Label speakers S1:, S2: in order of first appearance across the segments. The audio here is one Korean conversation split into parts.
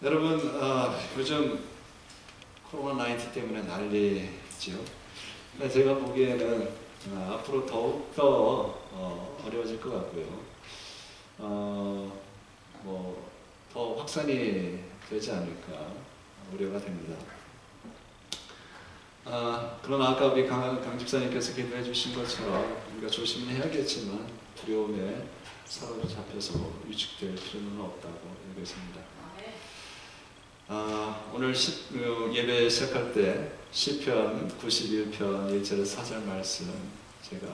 S1: 여러분, 요즘 코로나19 때문에 난리죠. 근데 제가 보기에는 앞으로 더욱더 어려워질 것 같고요. 더 확산이 되지 않을까 우려가 됩니다. 그러나 아까 우리 강 집사님께서 기도해 주신 것처럼 우리가 조심은 해야겠지만 두려움에 사로잡혀서 위축될 필요는 없다고 얘기했습니다. 오늘 예배 시작할 때 시편 91편 1절 4절 말씀 제가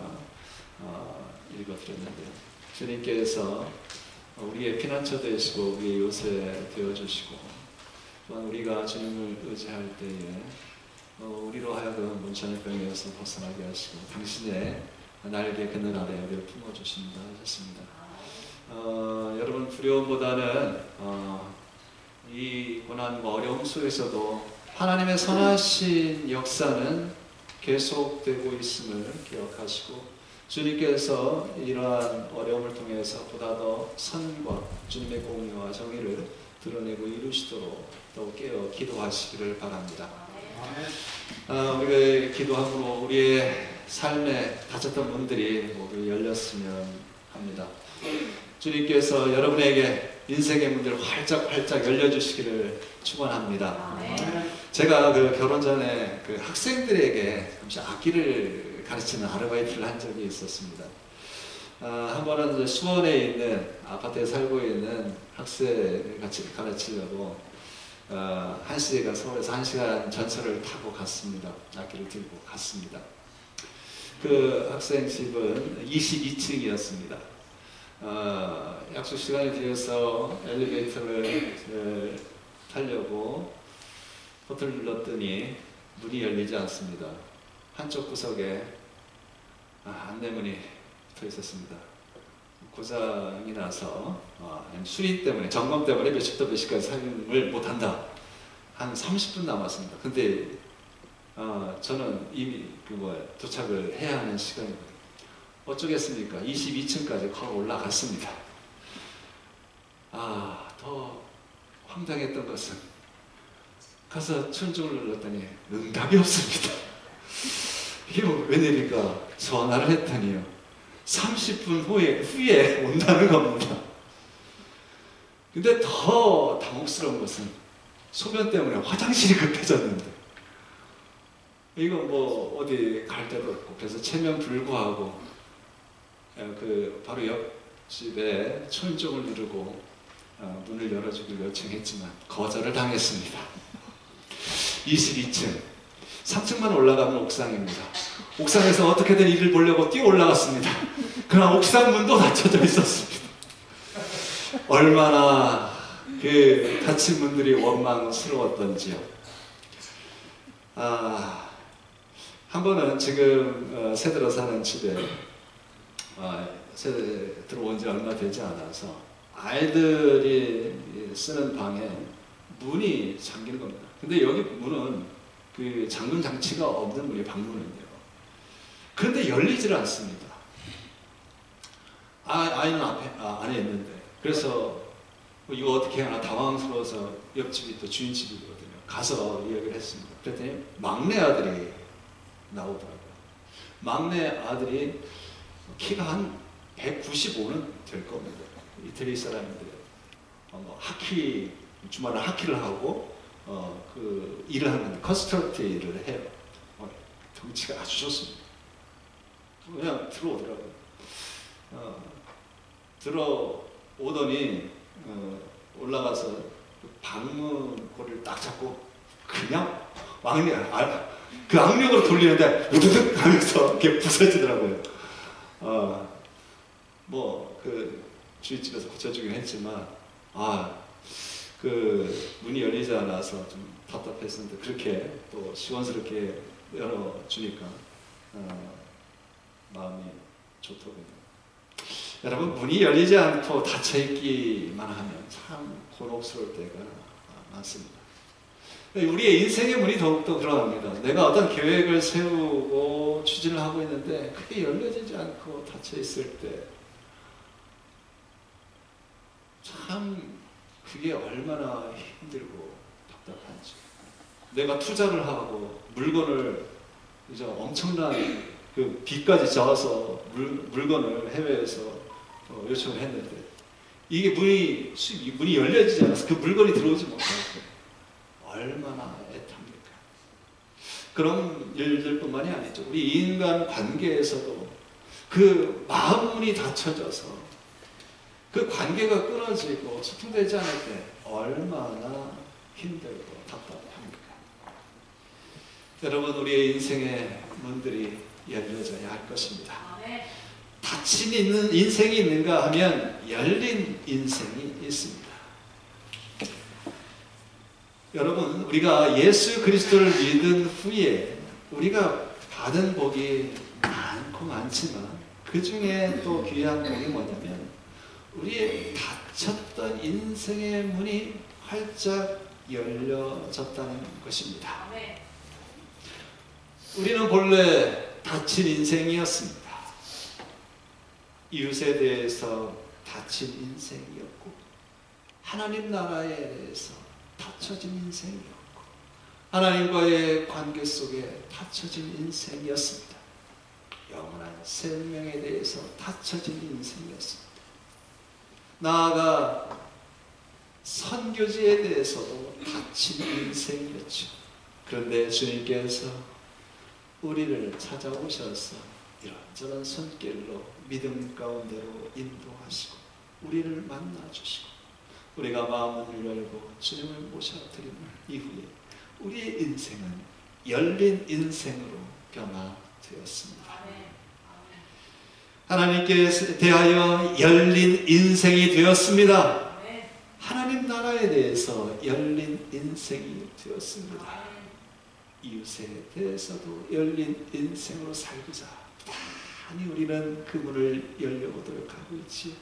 S1: 읽어드렸는데요. 주님께서 우리의 피난처 되시고 우리의 요새 되어주시고 또한 우리가 주님을 의지할 때에 우리로 하여금 문천의 병에서 벗어나게 하시고 당신의 날개 그늘 아래 우리를 품어주신다 하셨습니다. 여러분, 두려움보다는 이 고난과 어려움 속에서도 하나님의 선하신 역사는 계속되고 있음을 기억하시고 주님께서 이러한 어려움을 통해서 보다 더 선과 주님의 공의와 정의를 드러내고 이루시도록 더욱 깨어 기도하시기를 바랍니다. 우리가 기도함으로 우리의 삶에 닫혔던 문들이 모두 열렸으면 합니다. 주님께서 여러분에게 인생의 문들을 활짝 열려주시기를 축원합니다. 제가 결혼 전에 학생들에게 잠시 악기를 가르치는 아르바이트를 한 적이 있었습니다. 한 번은 수원에 있는 아파트에 살고 있는 학생을 같이 가르치려고 한시가 서울에서 1시간 전철을 타고 갔습니다. 악기를 들고 갔습니다. 그 학생 집은 22층이었습니다. 약속 시간이 되어서 엘리베이터를 타려고 버튼을 눌렀더니 문이 열리지 않습니다. 한쪽 구석에 안내문이 붙어 있었습니다. 고장이 나서 수리 때문에, 점검 때문에 몇십도 몇시까지 사용을 못한다. 한 30분 남았습니다. 근데 저는 이미 도착을 해야 하는 시간이거든요. 어쩌겠습니까? 22층까지 걸어 올라갔습니다. 더 황당했던 것은 가서 천정을 눌렀더니 응답이 없습니다. 이게 웬일일까? 전화를 했더니요 30분 후에 온다는 겁니다. 근데 더 당혹스러운 것은 소변 때문에 화장실이 급해졌는데 이거 어디 갈 데도 없고 그래서 체면불구하고 바로 옆집에 천정을 누르고 문을 열어주길 요청했지만 거절을 당했습니다. 22층 3층만 올라가면 옥상입니다. 옥상에서 어떻게든 이를 보려고 뛰어 올라갔습니다. 그러나 옥상 문도 닫혀져 있었습니다. 얼마나 닫힌 문들이 원망스러웠던지요. 한 번은 지금 새 들어 사는 집에 새 들어온 지 얼마 되지 않아서 아이들이 쓰는 방에 문이 잠기는 겁니다. 근데 여기 문은 잠금 장치가 없는 문이 방문은요. 그런데 열리질 않습니다. 아이는 안에 있는데 그래서 이거 어떻게 하나 당황스러워서 옆집이 또 주인집이거든요. 가서 이야기를 했습니다. 그랬더니 막내 아들이 나오더라고요. 막내 아들이 키가 한 195는 될 겁니다. 이태리 사람인데 주말에 하키를 하고 일을 하는데 컨스트럭트 일을 해요. 덩치가 아주 좋습니다. 그냥 들어오더라고요. 들어오더니 올라가서 방문고리를 딱 잡고 그냥 그 악력으로 돌리는데 우드득 하면서 이렇게 부서지더라고요. 주인집에서 고쳐주긴 했지만 문이 열리지 않아서 좀 답답했었는데 그렇게 또 시원스럽게 열어주니까 마음이 좋더군요. 여러분, 문이 열리지 않고 닫혀있기만 하면 참 곤혹스러울 때가 많습니다. 우리의 인생의 문이 더욱더 드러납니다. 내가 어떤 계획을 세우고 추진을 하고 있는데 그게 열려지지 않고 닫혀있을 때 참 그게 얼마나 힘들고 답답한지. 내가 투자를 하고 물건을 이제 엄청난 그 빚까지 져서 물건을 해외에서 요청을 했는데 이게 문이 열려지지 않아서 그 물건이 들어오지 못하고 얼마나 애탑니까? 그런 일들뿐만이 아니죠. 우리 인간 관계에서도 그 마음문이 닫혀져서 그 관계가 끊어지고 소통되지 않을 때 얼마나 힘들고 답답합니까? 여러분, 우리의 인생의 문들이 열려져야 할 것입니다. 닫힌 인생이 있는가 하면 열린 인생이 있습니다. 여러분, 우리가 예수 그리스도를 믿은 후에 우리가 받은 복이 많고 많지만 그 중에 또 귀한 복이 뭐냐면 우리의 닫혔던 인생의 문이 활짝 열려졌다는 것입니다. 우리는 본래 닫힌 인생이었습니다. 이웃에 대해서 닫힌 인생이었고 하나님 나라에 대해서 닫혀진 인생이었고 하나님과의 관계 속에 닫혀진 인생이었습니다. 영원한 생명에 대해서 닫혀진 인생이었습니다. 나아가 선교지에 대해서도 닫힌 인생이었죠. 그런데 주님께서 우리를 찾아오셔서 이런저런 손길로 믿음 가운데로 인도하시고 우리를 만나주시고 우리가 마음을 열고 주님을 모셔드린 이후에 우리의 인생은 열린 인생으로 변화되었습니다. 하나님께 대하여 열린 인생이 되었습니다. 하나님 나라에 대해서 열린 인생이 되었습니다. 이웃에 대해서도 열린 인생으로 살고자 많이 우리는 그 문을 열려보도록 하고 있지요.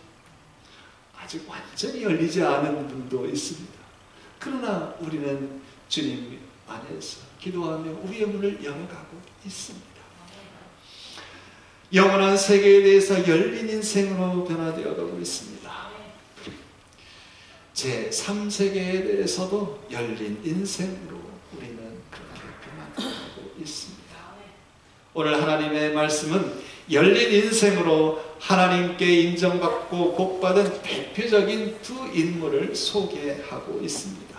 S1: 아직 완전히 열리지 않은 분도 있습니다. 그러나 우리는 주님 안에서 기도하며 우리의 문을 열어가고 있습니다. 영원한 세계에 대해서 열린 인생으로 변화되어 가고 있습니다. 제3세계에 대해서도 열린 인생으로 우리는 그렇게 변화되고 있습니다. 오늘 하나님의 말씀은 열린 인생으로 하나님께 인정받고 복받은 대표적인 두 인물을 소개하고 있습니다.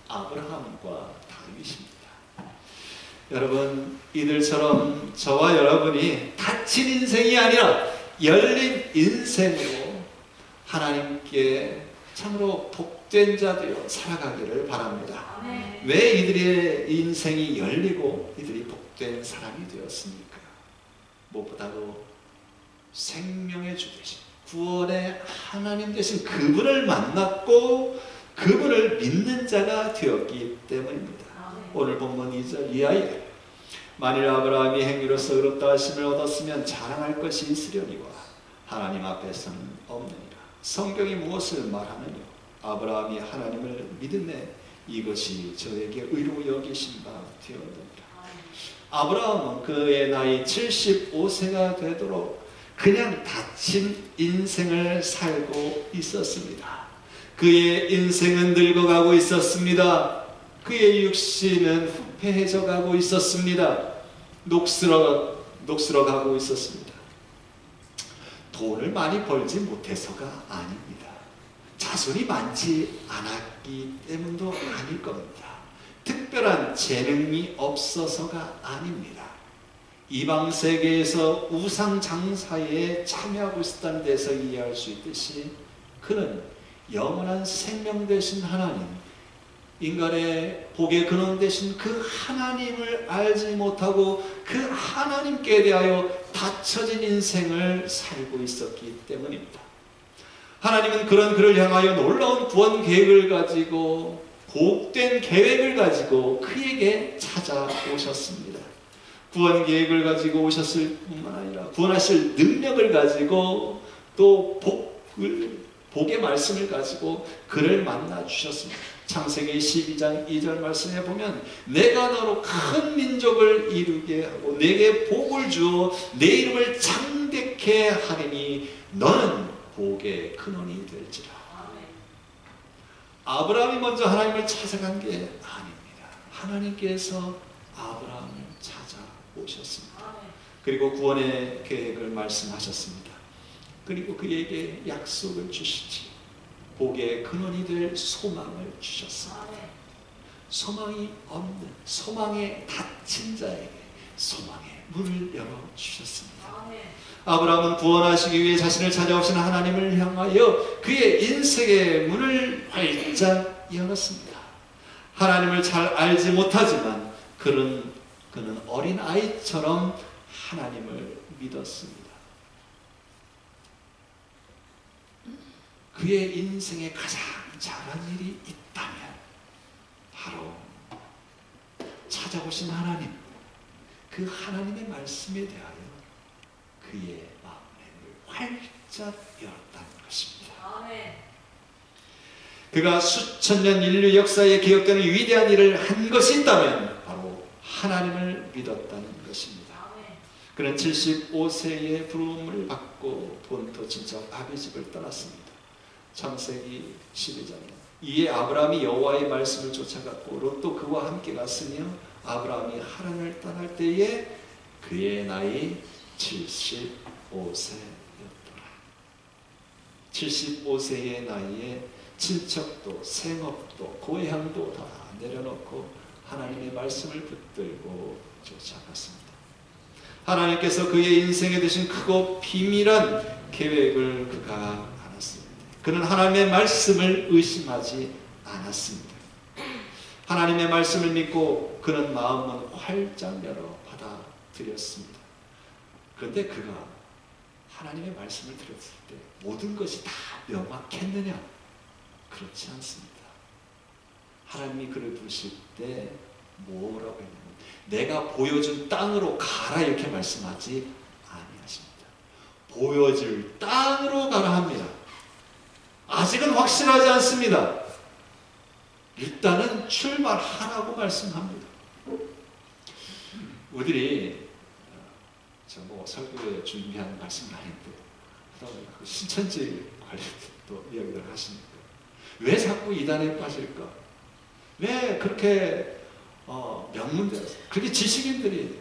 S1: 아브라함과 다윗입니다. 여러분, 이들처럼 저와 여러분이 닫힌 인생이 아니라 열린 인생으로 하나님께 참으로 복된 자 되어 살아가기를 바랍니다. 왜 이들의 인생이 열리고 이들이 복된 사람이 되었습니까? 무엇보다도 생명의 주 되신 구원의 하나님 되신 그분을 만났고 그분을 믿는 자가 되었기 때문입니다. 오늘 본문 2절 이하에 만일 아브라함이 행위로서 의롭다 하심을 얻었으면 자랑할 것이 있으려니와 하나님 앞에서는 없느니라. 성경이 무엇을 말하느냐? 아브라함이 하나님을 믿음에 이것이 저에게 의로 여기신 바 되었느니라. 아브라함은 그의 나이 75세가 되도록 그냥 닫힌 인생을 살고 있었습니다. 그의 인생은 늙어가고 있었습니다. 그의 육신은 후패해져 가고 있었습니다. 녹슬어가고 있었습니다. 돈을 많이 벌지 못해서가 아닙니다. 자손이 많지 않았기 때문도 아닐 겁니다. 특별한 재능이 없어서가 아닙니다. 이방 세계에서 우상 장사에 참여하고 있었다는 데서 이해할 수 있듯이 그는 영원한 생명 되신 하나님, 인간의 복의 근원 되신 그 하나님을 알지 못하고 그 하나님께 대하여 닫혀진 인생을 살고 있었기 때문입니다. 하나님은 그런 그를 향하여 놀라운 구원 계획을 가지고 복된 계획을 가지고 그에게 찾아오셨습니다. 구원 계획을 가지고 오셨을 뿐만 아니라 구원하실 능력을 가지고 또 복의 말씀을 가지고 그를 만나 주셨습니다. 창세기 12장 2절 말씀에 보면 내가 너로 큰 민족을 이루게 하고 내게 복을 주어 내 이름을 창대케 하리니 너는 복의 근원이 될지라. 아브라함이 먼저 하나님을 찾아간 게 아닙니다. 하나님께서 아브라함을 찾아오셨습니다. 그리고 구원의 계획을 말씀하셨습니다. 그리고 그에게 약속을 주시지, 복의 근원이 될 소망을 주셨습니다. 소망이 없는, 소망에 닫힌 자에게 소망의 문을 열어주셨습니다. 아브라함은 구원하시기 위해 자신을 찾아오신 하나님을 향하여 그의 인생의 문을 활짝 열었습니다. 하나님을 잘 알지 못하지만 그는 어린 아이처럼 하나님을 믿었습니다. 그의 인생에 가장 잘한 일이 있다면 바로 찾아오신 하나님, 그 하나님의 말씀에 대하여 그의 마음을 활짝 열었다는 것입니다. 그가 수천 년 인류 역사에 기억되는 위대한 일을 한 것이 있다면 바로 하나님을 믿었다는 것입니다. 그는 75세의 부름을 받고 본토 친척 아비집을 떠났습니다. 창세기 12장에 이에 아브라함이 여호와의 말씀을 쫓아갔고 롯도 그와 함께 갔으며 아브라함이 하란을 떠날 때에 그의 나이 75세였더라. 75세의 나이에 친척도 생업도 고향도 다 내려놓고 하나님의 말씀을 붙들고 쫓아갔습니다. 하나님께서 그의 인생에 두신 크고 비밀한 계획을 그가 알았습니다. 그는 하나님의 말씀을 의심하지 않았습니다. 하나님의 말씀을 믿고 그는 마음은 활짝 열어 받아들였습니다. 그런데 그가 하나님의 말씀을 들었을 때 모든 것이 다 명확했느냐? 그렇지 않습니다. 하나님이 그를 부르실 때 뭐라고 했냐면 내가 보여준 땅으로 가라 이렇게 말씀하지 아니하십니다. 보여줄 땅으로 가라 합니다. 아직은 확실하지 않습니다. 일단은 출발하라고 말씀합니다. 우리들이 설교에 준비한 말씀은 아닌데 신천지 관련도 이야기를 하시니까 왜 자꾸 이단에 빠질까? 왜 그렇게 명문대에서 그렇게 지식인들이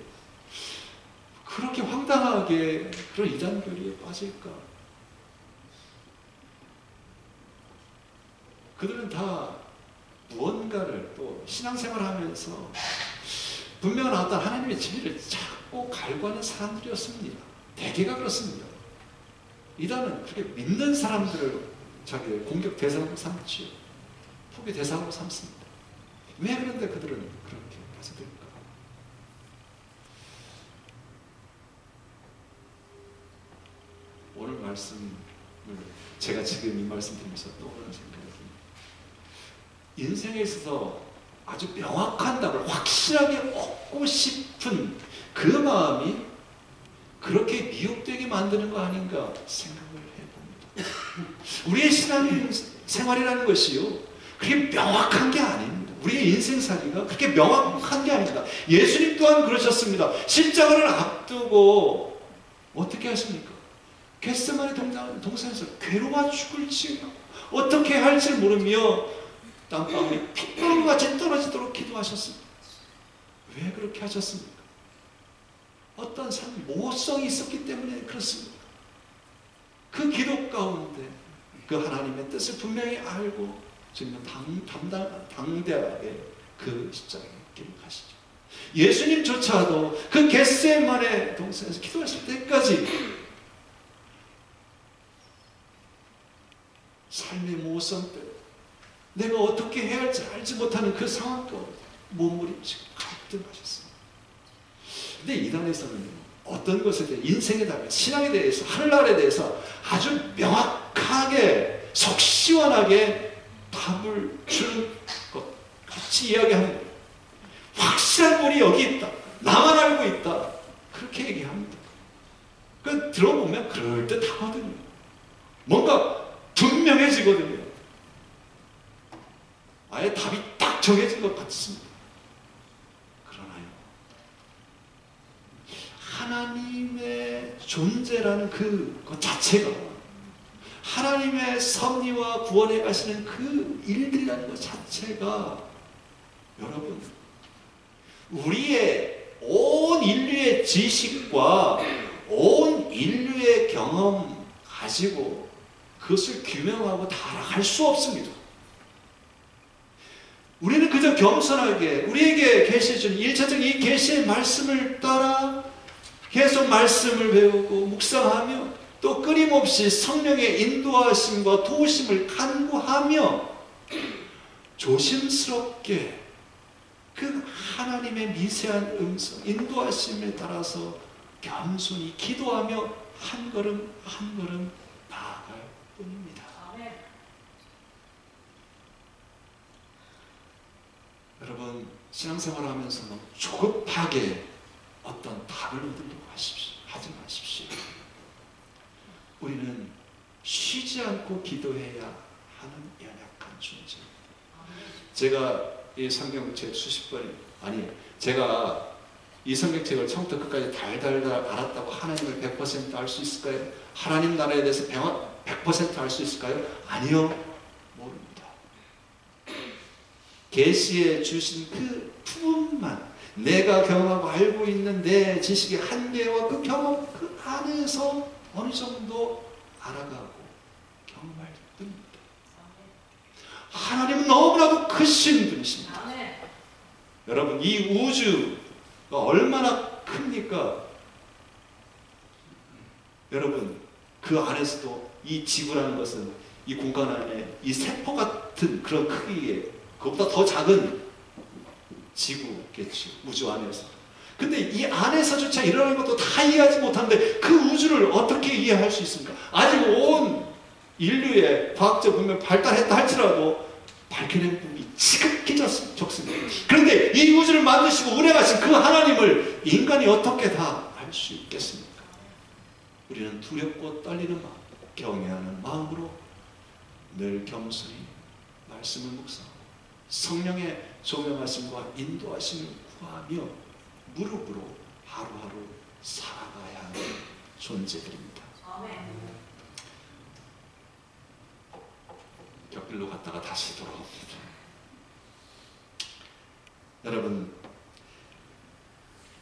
S1: 그렇게 황당하게 그런 이단 교리에 빠질까? 그들은 다 무언가를 또 신앙생활을 하면서 분명한 어떤 하나님의 진리를 찾고 갈구하는 사람들이었습니다. 대개가 그렇습니다. 이단은 그렇게 믿는 사람들을 자기의 공격 대상으로 삼지요. 포기 대상으로 삼습니다. 왜 그런데 그들은 그렇게 빠져들까? 오늘 말씀을 제가 지금 이 말씀 드리면서 떠오르는 생각이 인생에 있어서 아주 명확한 답을 확실하게 얻고 싶은 그 마음이 그렇게 미혹되게 만드는 거 아닌가 생각을 해봅니다. 우리의 신앙 생활이라는 것이요, 그게 명확한 게 아닙니다. 우리의 인생살이가 그렇게 명확한 게 아닙니다. 예수님 또한 그러셨습니다. 십자가를 앞두고 어떻게 하십니까? 겟세마네 동산에서 괴로워 죽을지 어떻게 할지 모르며 땀방울이 핏방울같이 떨어지도록 기도하셨습니다. 왜 그렇게 하셨습니까? 어떤 모성이 있었기 때문에 그렇습니다. 그 기도 가운데 그 하나님의 뜻을 분명히 알고 지금 당대하게 그 십자가에 기록하시죠. 예수님조차도 그 겟세마네 동산에서 기도하실 때까지 삶의 모성 때문에 내가 어떻게 해야 할지 알지 못하는 그 상황 가운데 몸부림치고 갈등하셨습니다. 근데 이단에서는 어떤 것에 대해 인생에 대해 신앙에 대해서 하늘나라에 대해서 아주 명확하게 속 시원하게 답을 주는 것 같이 이야기하는 거예요. 확실한 물이 여기 있다. 나만 알고 있다. 그렇게 얘기합니다. 그 들어보면 그럴듯하거든요. 뭔가 분명해지거든요. 아예 답이 딱 정해진 것 같습니다. 그러나요, 하나님의 존재라는 그 자체가 하나님의 섭리와 구원해 가시는 그 일들이라는 것 자체가 여러분 우리의 온 인류의 지식과 온 인류의 경험 가지고 그것을 규명하고 타락할 수 없습니다. 우리는 그저 겸손하게 우리에게 계시해 주는 일차적 이 계시의 말씀을 따라 계속 말씀을 배우고 묵상하며 또 끊임없이 성령의 인도하심과 도우심을 간구하며 조심스럽게 그 하나님의 미세한 음성, 인도하심에 따라서 겸손히 기도하며 한 걸음 한 걸음 나아갈 뿐입니다. 여러분 신앙생활을 하면서 너무 조급하게 어떤 답을 얻으려고 하지 마십시오. 우리는 쉬지 않고 기도해야 하는 연약한 존재입니다. 제가 이 성경책 수십 번이 제가 이 성경책을 처음부터 끝까지 달달달 알았다고 하나님을 100% 알 수 있을까요? 하나님 나라에 대해서 100% 알 수 있을까요? 아니요, 모릅니다. 계시에 주신 그 부분만 내가 경험하고 알고 있는 내 지식의 한계와 그 경험 그 안에서 어느 정도 알아가고 경험할 뿐입니다. 하나님은 너무나도 크신 분이십니다. 여러분 이 우주가 얼마나 큽니까? 여러분 그 안에서도 이 지구라는 것은 이 공간 안에 이 세포 같은 그런 크기의 그것보다 더 작은 지구겠죠. 우주 안에서. 근데 이 안에서조차 일어나는 것도 다 이해하지 못하는데 그 우주를 어떻게 이해할 수 있습니까? 아직 온 인류의 과학적 문명이 발달했다 할지라도 밝혀낸 부분이 지극히 적습니다. 그런데 이 우주를 만드시고 운행하신 그 하나님을 인간이 어떻게 다 알 수 있겠습니까? 우리는 두렵고 떨리는 마음, 경외하는 마음으로 늘 겸손히 말씀을 묵상하고 성령의 조명하심과 인도하심을 구하며 무릎으로 하루하루 살아가야 하는 존재들입니다. 곁길로 갔다가 다시 돌아옵니다. 여러분,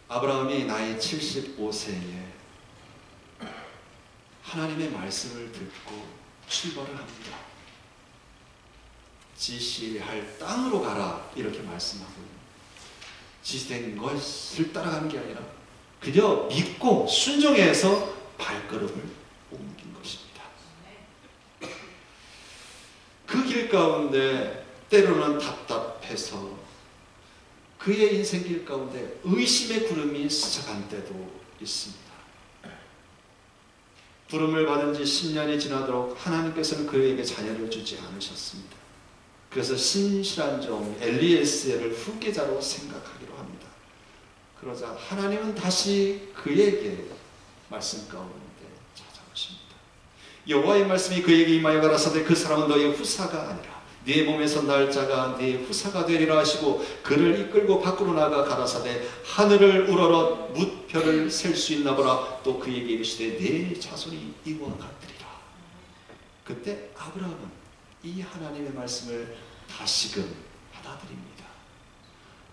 S1: 아브라함이 나이 75세에 하나님의 말씀을 듣고 출발을 합니다. 지시할 땅으로 가라 이렇게 말씀하고 지시된 것을 따라가는 게 아니라 그저 믿고 순종해서 발걸음을 옮긴 것입니다. 그 길 가운데 때로는 답답해서 그의 인생길 가운데 의심의 구름이 스쳐간 때도 있습니다. 부름을 받은 지 10년이 지나도록 하나님께서는 그에게 자녀를 주지 않으셨습니다. 그래서 신실한 종 엘리에셀을 후계자로 생각하기로 합니다. 그러자 하나님은 다시 그에게 말씀 가운데 찾아오십니다. 여호와의 말씀이 그에게 임하여 가라사대 그 사람은 너의 후사가 아니라 네 몸에서 날 자가 네 후사가 되리라 하시고 그를 이끌고 밖으로 나가 가라사대 하늘을 우러러 무별을 셀 수 있나 보라. 또 그에게 이르시되 네 자손이 이와 같으리라. 그때 아브라함은 이 하나님의 말씀을 다시금 받아들입니다.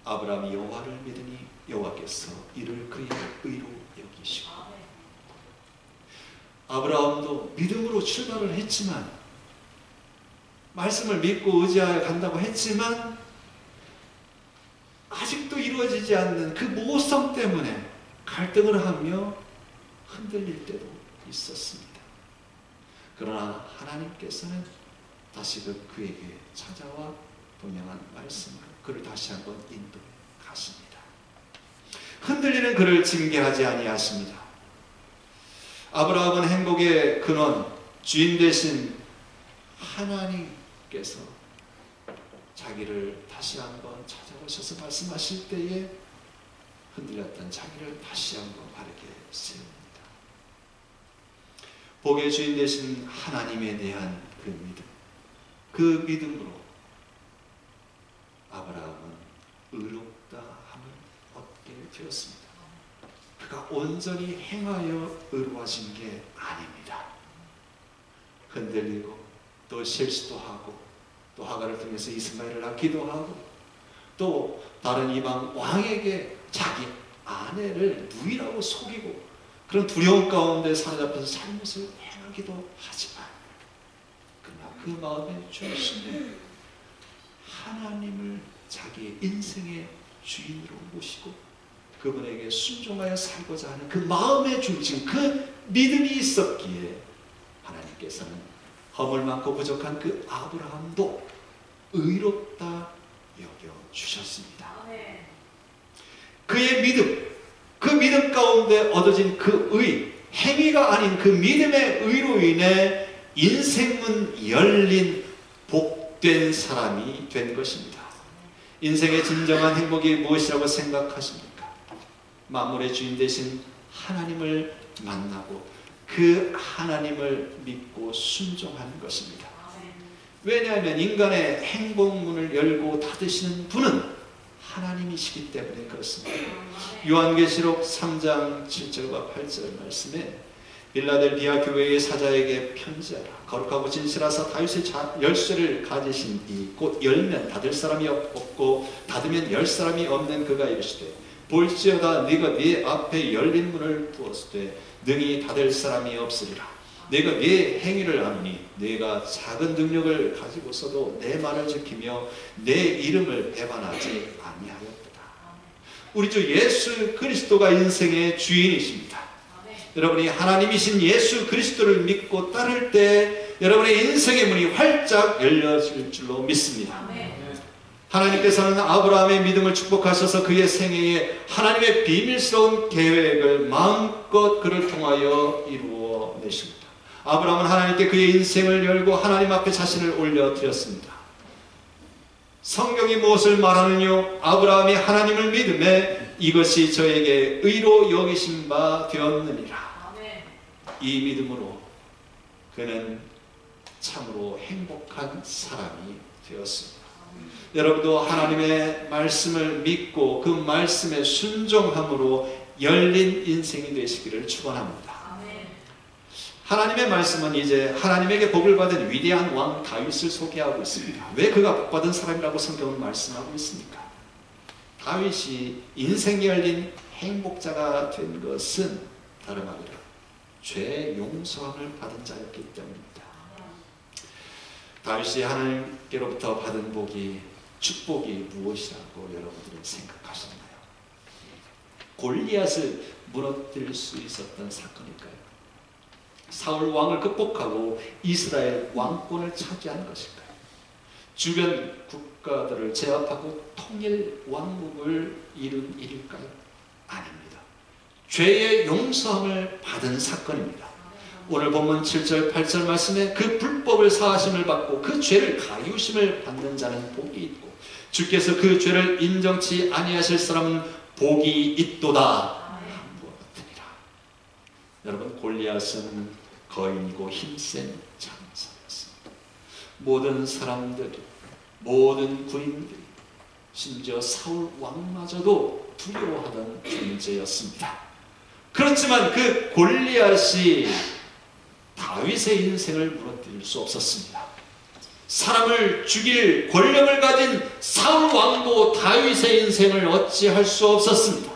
S1: 아브라함이 여호와를 믿으니 여호와께서 이를 그의 의로 여기시고 아브라함도 믿음으로 출발을 했지만 말씀을 믿고 의지하여 간다고 했지만 아직도 이루어지지 않는 그 모성 때문에 갈등을 하며 흔들릴 때도 있었습니다. 그러나 하나님께서는 다시금 그에게 찾아와 분명한 말씀으로 그를 다시 한번 인도해 가십니다. 흔들리는 그를 징계하지 아니하십니다. 아브라함은 행복의 근원, 주인 되신 하나님께서 자기를 다시 한번 찾아오셔서 말씀하실 때에 흔들렸던 자기를 다시 한번 바르게 세웁니다. 복의 주인 되신 하나님에 대한 그 믿음, 그 믿음으로 아브라함은 의롭다 함을 얻게 되었습니다. 그가 온전히 행하여 의로워진 게 아닙니다. 흔들리고 또 실수도 하고 또 하가를 통해서 이스마엘을 낳기도 하고 또 다른 이방 왕에게 자기 아내를 누이라고 속이고 그런 두려움 가운데 사로잡혀서 잘못을 행하기도 하지만 그러나 그 마음의 중심에 하나님을 자기의 인생의 주인으로 모시고 그분에게 순종하여 살고자 하는 그 마음의 중심, 그 믿음이 있었기에 하나님께서는 허물 많고 부족한 그 아브라함도 의롭다 여겨주셨습니다. 그의 믿음, 그 믿음 가운데 얻어진 그 의, 행위가 아닌 그 믿음의 의로 인해 인생문 열린 복된 사람이 된 것입니다. 인생의 진정한 행복이 무엇이라고 생각하십니까? 만물의 주인 되신 하나님을 만나고 그 하나님을 믿고 순종하는 것입니다. 왜냐하면 인간의 행복문을 열고 닫으시는 분은 하나님이시기 때문에 그렇습니다. 요한계시록 3장 7절과 8절 말씀에 빌라델비아 교회의 사자에게 편지하라. 거룩하고 진실하사 다윗의 열쇠를 가지신 이 곧 열면 닫을 사람이 없고 닫으면 열 사람이 없는 그가 이르시되 볼지어다 네가 네 앞에 열린 문을 두었으되 능히 닫을 사람이 없으리라. 내가 네 행위를 아노니 네가 작은 능력을 가지고서도 내 말을 지키며 내 이름을 배반하지 아니하였도다. 우리 주 예수 그리스도가 인생의 주인이십니다. 여러분이 하나님이신 예수 그리스도를 믿고 따를 때 여러분의 인생의 문이 활짝 열려질 줄로 믿습니다. 하나님께서는 아브라함의 믿음을 축복하셔서 그의 생애에 하나님의 비밀스러운 계획을 마음껏 그를 통하여 이루어 내십니다. 아브라함은 하나님께 그의 인생을 열고 하나님 앞에 자신을 올려드렸습니다. 성경이 무엇을 말하느뇨? 아브라함이 하나님을 믿음에 이것이 저에게 의로 여기신 바 되었느니라. 이 믿음으로 그는 참으로 행복한 사람이 되었습니다. 여러분도 하나님의 말씀을 믿고 그 말씀에 순종함으로 열린 인생이 되시기를 축원합니다. 하나님의 말씀은 이제 하나님에게 복을 받은 위대한 왕 다윗을 소개하고 있습니다. 왜 그가 복받은 사람이라고 성경은 말씀하고 있습니까? 다윗이 인생이 열린 행복자가 된 것은 다름 아니라 죄 용서함을 받은 자였기 때문입니다. 다윗이 하나님께로부터 받은 복이 축복이 무엇이라고 여러분들은 생각하시나요? 골리앗을 무너뜨릴 수 있었던 사건일까요? 사울 왕을 극복하고 이스라엘 왕권을 차지한 것일까요? 주변 국가들을 제압하고 통일 왕국을 이룬 일일까요? 아닙니다. 죄의 용서함을 받은 사건입니다. 오늘 본문 7절 8절 말씀에 그 불법을 사하심을 받고 그 죄를 가리우심을 받는 자는 복이 있고 주께서 그 죄를 인정치 아니하실 사람은 복이 있도다 함과 같으니라. 여러분, 골리앗은 거인이고 힘센 장사였습니다. 모든 사람들이, 모든 군인들이, 심지어 사울 왕마저도 두려워하던 존재였습니다. 그렇지만 그 골리앗이 다윗의 인생을 무너뜨릴 수 없었습니다. 사람을 죽일 권력을 가진 사울 왕도 다윗의 인생을 어찌할 수 없었습니다.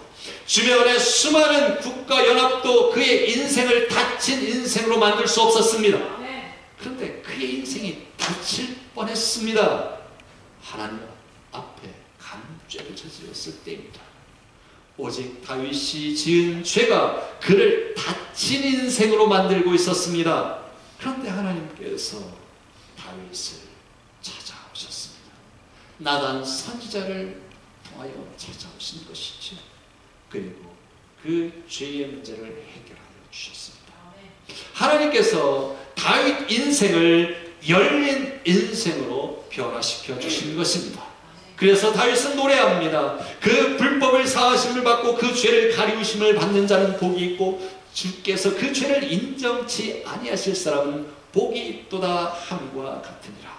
S1: 주변의 수많은 국가 연합도 그의 인생을 다친 인생으로 만들 수 없었습니다. 그런데 그의 인생이 다칠 뻔했습니다. 하나님 앞에 간죄를 저질렀을 때입니다. 오직 다윗이 지은 죄가 그를 다친 인생으로 만들고 있었습니다. 그런데 하나님께서 다윗을 찾아오셨습니다. 나단 선지자를 통하여 찾아오신 것이죠. 그리고 그 죄의 문제를 해결하여 주셨습니다. 하나님께서 다윗 인생을 열린 인생으로 변화시켜 주신 것입니다. 그래서 다윗은 노래합니다. 그 불법을 사하심을 받고 그 죄를 가리우심을 받는 자는 복이 있고 주께서 그 죄를 인정치 아니하실 사람은 복이 있도다 함과 같으니라.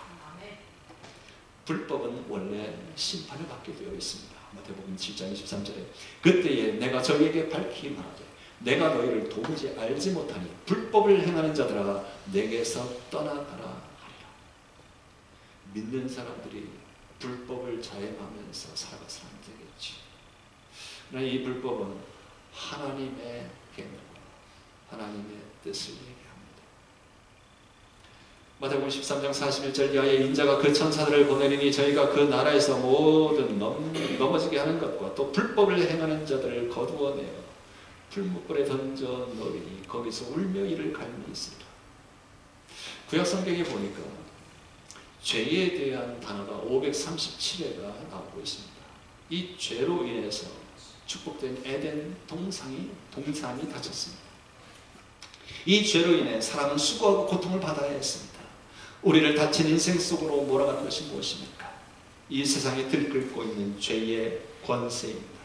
S1: 불법은 원래 심판을 받게 되어 있습니다. 마태복음 7장 23절에 그때에 내가 저에게 밝히 말하되 내가 너희를 도무지 알지 못하니 불법을 행하는 자들아 내게서 떠나가라 하리라. 믿는 사람들이 불법을 자행하면서 살아가서는 되겠지. 그러나 이 불법은 하나님의 계명, 하나님의 뜻을 얘기합니다. 마태복음 13장 41절 이하에 인자가 그 천사들을 보내리니 저희가 그 나라에서 모든 넘어지게 하는 것과 또 불법을 행하는 자들을 거두어내어 풀무불에 던져 넣으리니 거기서 울며 이를 갈미 있으리라. 구약 성경에 보니까 죄에 대한 단어가 537회가 나오고 있습니다. 이 죄로 인해서 축복된 에덴 동산이 닫혔습니다. 이 죄로 인해 사람은 수고하고 고통을 받아야 했습니다. 우리를 닫힌 인생 속으로 몰아가는 것이 무엇입니까? 이 세상에 들끓고 있는 죄의 권세입니다.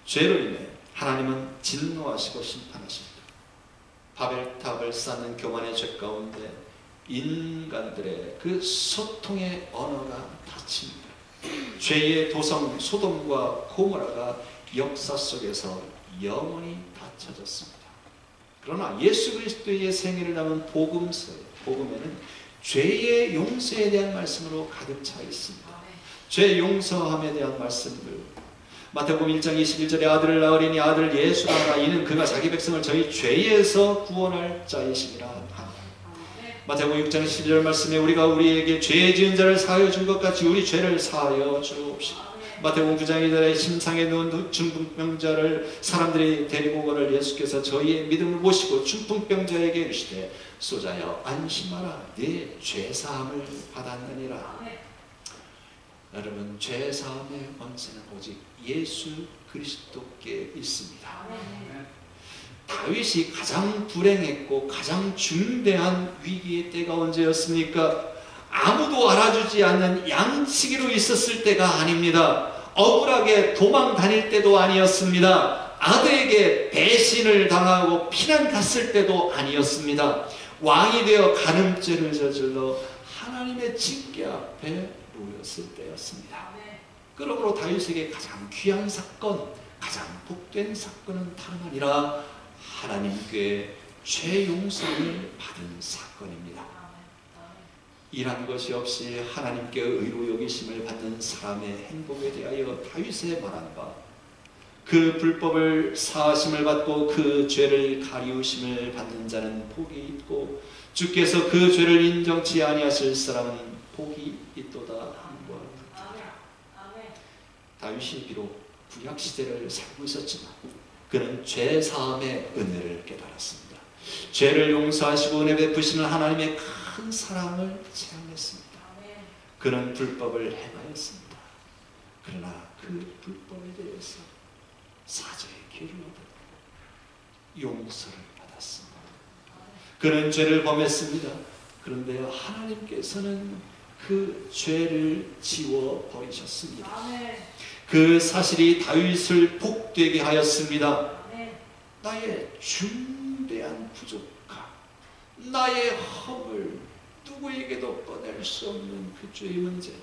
S1: 죄로 인해 하나님은 진노하시고 심판하십니다. 바벨탑을 쌓는 교만의 죄 가운데 인간들의 그 소통의 언어가 닫힙니다. 죄의 도성 소돔과 고모라가 역사 속에서 영원히 닫혀졌습니다. 그러나 예수 그리스도의 생애를 담은 복음에는 죄의 용서에 대한 말씀으로 가득 차 있습니다. 죄 용서함에 대한 말씀들, 마태복음 1장 21절에 아들을 낳으리니 아들 예수라 하라. 이는 그가 자기 백성을 저희 죄에서 구원할 자이심이라 하라. 마태복음 6장 12절 말씀에 우리가 우리에게 죄 지은 자를 사하여 준 것 같이 우리 죄를 사하여 주옵시다. 마태복음 9장 2절에 심상에 누운 중풍병자를 사람들이 데리고 오거늘 예수께서 저희의 믿음을 보시고 중풍병자에게 이르시되 소자여 안심하라 네 죄사함을 받았느니라. 여러분, 죄사함의 권세는 오직 예수 그리스도께 있습니다. 다윗이 가장 불행했고 가장 중대한 위기의 때가 언제였습니까? 아무도 알아주지 않는 양치기로 있었을 때가 아닙니다. 억울하게 도망 다닐 때도 아니었습니다. 아들에게 배신을 당하고 피난 갔을 때도 아니었습니다. 왕이 되어 간음죄를 저질러 하나님의 징계 앞에 놓였을 때였습니다. 그러므로 다윗에게 가장 귀한 사건, 가장 복된 사건은 다름 아니라 하나님께 죄 용서를 받은 사건입니다. 이란 것이 없이 하나님께 의로 여기심을 받는 사람의 행복에 대하여 다윗의 말한 바, 그 불법을 사하심을 받고 그 죄를 가리우심을 받는 자는 복이 있고 주께서 그 죄를 인정치 아니하실 사람은 복이 있도다 함과 같으리라. 다윗이 비록 구약시대를 살고 있었지만 그는 죄사함의 은혜를 깨달았습니다. 죄를 용서하시고 은혜 베푸시는 하나님의 큰 사랑을 체험했습니다. 그는 불법을 행하였습니다. 그러나 그 불법에 대해서 사죄의 기회를 얻었고 용서를 받았습니다. 그는 죄를 범했습니다. 그런데 하나님께서는 그 죄를 지워버리셨습니다. 그 사실이 다윗을 복되게 하였습니다. 나의 중대한 부족함, 나의 허물, 누구에게도 꺼낼 수 없는 그 죄의 문제,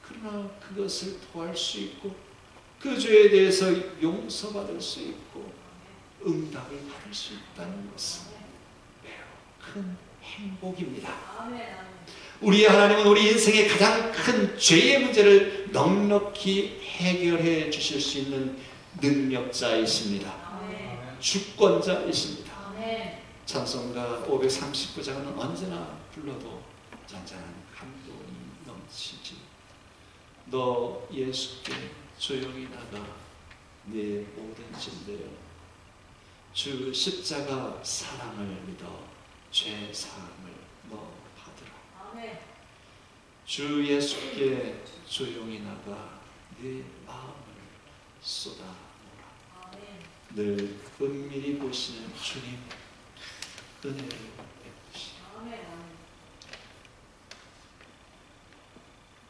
S1: 그러나 그것을 토할 수 있고 그 죄에 대해서 용서받을 수 있고 응답을 받을 수 있다는 것은 매우 큰 행복입니다. 우리의 하나님은 우리 인생의 가장 큰 죄의 문제를 넉넉히 해결해 주실 수 있는 능력자이십니다. 주권자이십니다. 찬송가 539장은 언제나 불러도 잔잔한 감동이 넘치지. 너 예수께 조용히 나가 네 모든 짐되어 주 십자가 사랑을 믿어 죄 사함을 너 받으라. 주 예수께 조용히 나가 네 마음을 쏟아놓으라. 늘 은밀히 보시는 주님 은혜를 베푸시라.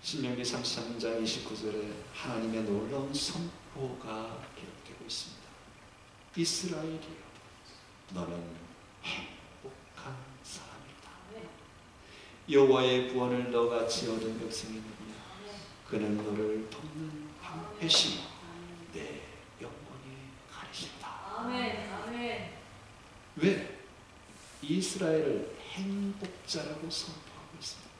S1: 신명기 33장 29절에 하나님의 놀라운 선포가 기록되고 있습니다. 이스라엘이여 너는 행복한 사람이다. 여호와의 구원을 너같이 얻은 백성이 누구냐? 그는 너를 돕는 방패시며 내 영광의 가리라. 것이다.
S2: 아멘. 아멘.
S1: 왜? 이스라엘을 행복자라고 선포하고 있습니까?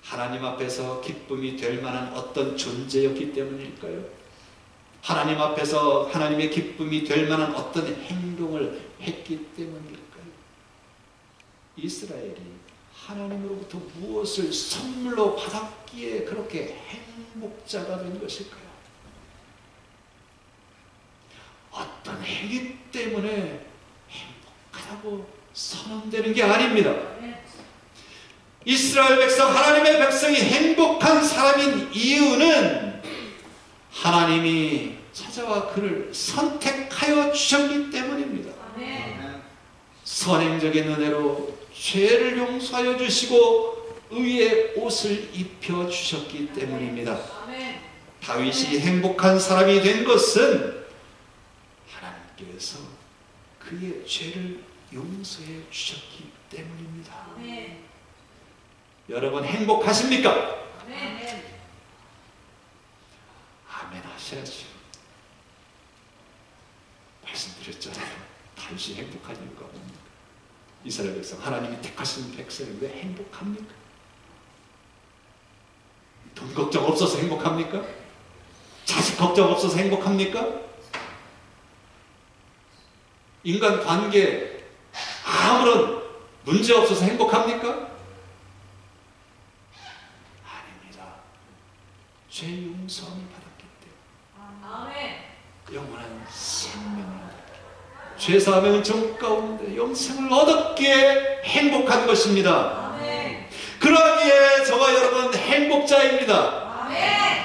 S1: 하나님 앞에서 기쁨이 될 만한 어떤 존재였기 때문일까요? 하나님 앞에서 하나님의 기쁨이 될 만한 어떤 행동을 했기 때문일까요? 이스라엘이 하나님으로부터 무엇을 선물로 받았기에 그렇게 행복자가 된 것일까요? 어떤 행위 때문에 행복하다고 선언되는 게 아닙니다. 이스라엘 백성, 하나님의 백성이 행복한 사람인 이유는 하나님이 찾아와 그를 선택하여 주셨기 때문입니다. 선행적인 은혜로 죄를 용서하여 주시고 의의 옷을 입혀 주셨기 때문입니다. 다윗이 행복한 사람이 된 것은 하나님께서 그의 죄를 용서해 주셨기 때문입니다. 여러분 행복하십니까? 아멘 하셔야죠. 말씀드렸잖아요. 다윗이 행복한 이유가 뭡니까? 이스라엘 백성, 하나님이 택하신 백성이 왜 행복합니까? 돈 걱정 없어서 행복합니까? 자식 걱정 없어서 행복합니까? 인간 관계 아무런 문제 없어서 행복합니까? 아닙니다. 죄 용서함을 받았기 때문에 영원한 생명을 죄 사함의 은총 가운데 영생을 얻었기에 행복한 것입니다. 그러기에 저와 여러분 행복자입니다.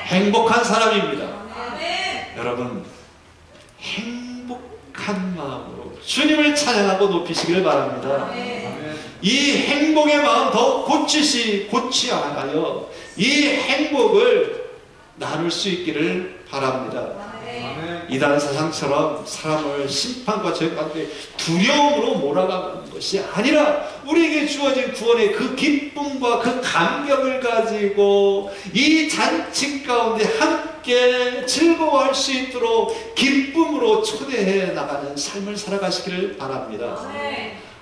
S1: 행복한 사람입니다. 여러분 행복한 마음으로 주님을 찬양하고 높이시길 바랍니다. 이 행복의 마음 더욱 고취하여 이 행복을 나눌 수 있기를 바랍니다. 이단 세상처럼 사람을 심판과 죄 가운데 두려움으로 몰아가는 것이 아니라 우리에게 주어진 구원의 그 기쁨과 그 감격을 가지고 이 잔치 가운데 함께 즐거워할 수 있도록 기쁨으로 초대해 나가는 삶을 살아가시기를 바랍니다.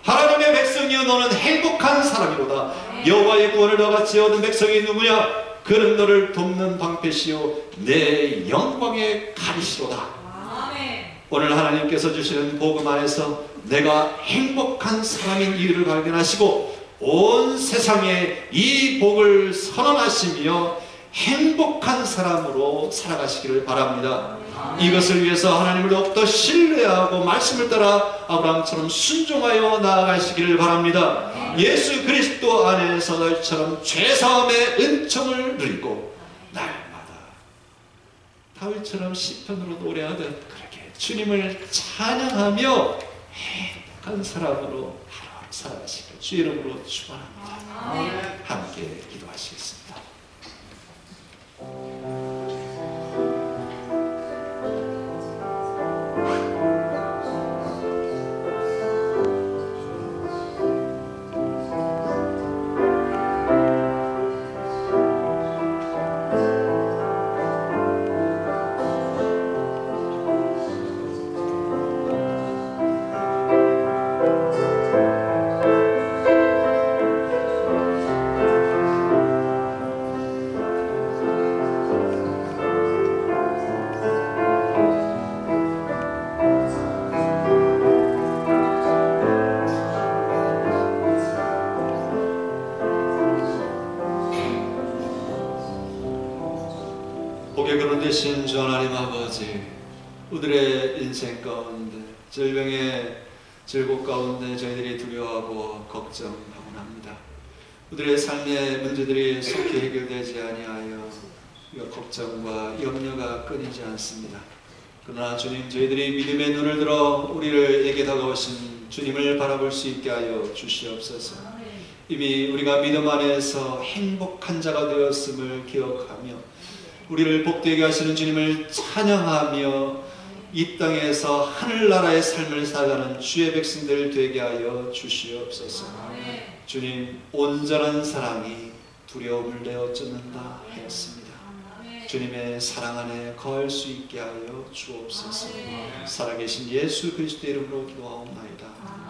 S1: 하나님의 백성이여 너는 행복한 사람이로다. 여호와의 구원을 너같이 얻은 백성이 누구냐? 그는 너를 돕는 방패시요 내 영광의 가리시로다. 오늘 하나님께서 주시는 복음 안에서 내가 행복한 사람인 이유를 발견하시고 온 세상에 이 복을 선언하시며 행복한 사람으로 살아가시기를 바랍니다. 이것을 위해서 하나님을 더욱더 신뢰하고 말씀을 따라 아브라함처럼 순종하여 나아가시기를 바랍니다. 예수 그리스도 안에서 너희처럼 죄사함의 은총을 누리고 날마다 다윗처럼 시편으로 노래하듯 그렇게 주님을 찬양하며 행복한 사람으로 하루하루 살아가시길 주 이름으로 축원합니다. 함께 기도하시겠습니다. 되신 주 하나님 아버지, 우리의 인생 가운데 질병의 질곡 가운데 저희들이 두려워하고 걱정하곤 합니다. 우리의 삶의 문제들이 속히 해결되지 아니하여 걱정과 염려가 끊이지 않습니다. 그러나 주님, 저희들이 믿음의 눈을 들어 우리에게 다가오신 주님을 바라볼 수 있게 하여 주시옵소서. 이미 우리가 믿음 안에서 행복한 자가 되었음을 기억하며 우리를 복되게 하시는 주님을 찬양하며 이 땅에서 하늘나라의 삶을 살아가는 주의 백성들 되게 하여 주시옵소서. 주님, 온전한 사랑이 두려움을 내어 쫓는다 하였습니다. 주님의 사랑 안에 거할 수 있게 하여 주옵소서. 살아계신 예수 그리스도의 이름으로 기도하옵나이다.